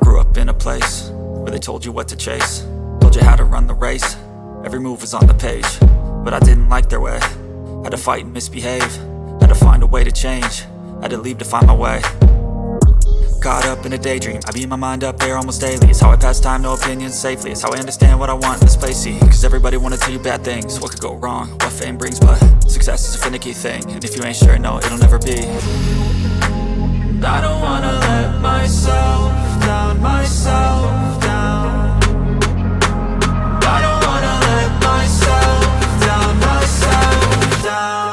grew up in a place where they told you what to chase, told you how to run the race. Every move was on the page, but I didn't like their way. Had to fight and misbehave, had to find a way to change, had to leave to find my way. Caught up in a daydream, I beat my mind up there almost daily. It's how I pass time, no opinions safely. It's how I understand what I want in this place, see. Cause everybody wanna tell you bad things, what could go wrong, what fame brings. But success is a finicky thing, and if you ain't sure, no, it'll never be. I don't wanna let myself down, myself down. I don't wanna let myself down, myself down.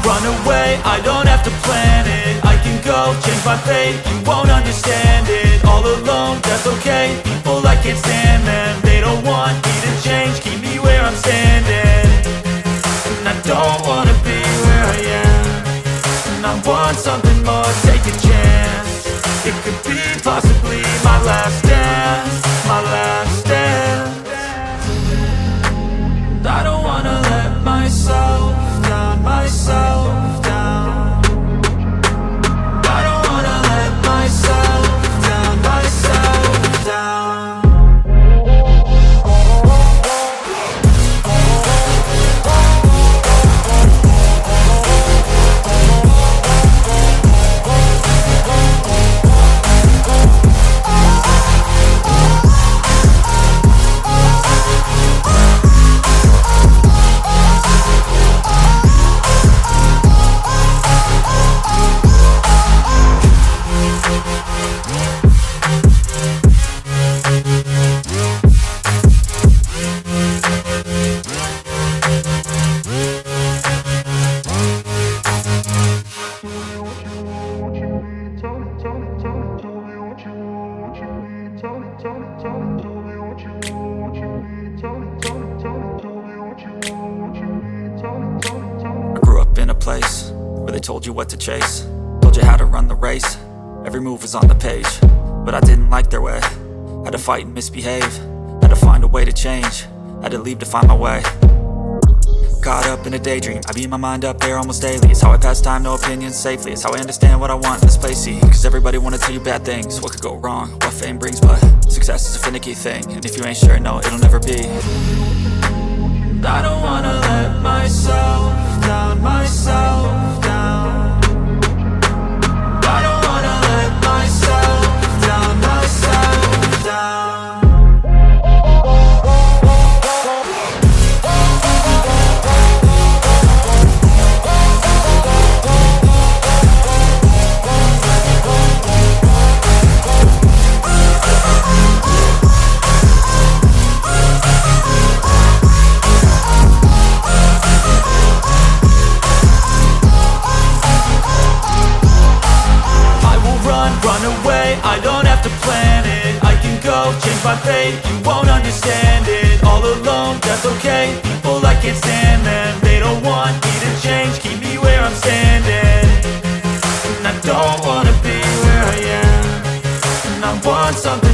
Run away, I don't have to plan it. I can go, change my fate, you won't understand it. All alone, that's okay, people I can't stand them. They don't want me to change, keep me where I'm standing. And I don't wanna be where I am, and I want something more, take a chance. It could be possibly my last dance, my last dance. I don't wanna let myself down, myself down. I don't wanna let myself down, myself down. Place where they told you what to chase, told you how to run the race. Every move was on the page, but I didn't like their way. Had to fight and misbehave, had to find a way to change, had to leave to find my way. Caught up in a daydream, I beat my mind up there almost daily. It's how I pass time, no opinions safely. It's how I understand what I want in this place, see. Cause everybody wanna tell you bad things, what could go wrong, what fame brings. But success is a finicky thing, and if you ain't sure, no, it'll never be. I don't wanna let myself down, myself down. I don't wanna let myself down, myself down. Run away, I don't have to plan it. I can go, change my fate, you won't understand it. All alone, that's okay, people I can't stand them. They don't want me to change, keep me where I'm standing. And I don't wanna be where I am, and I want something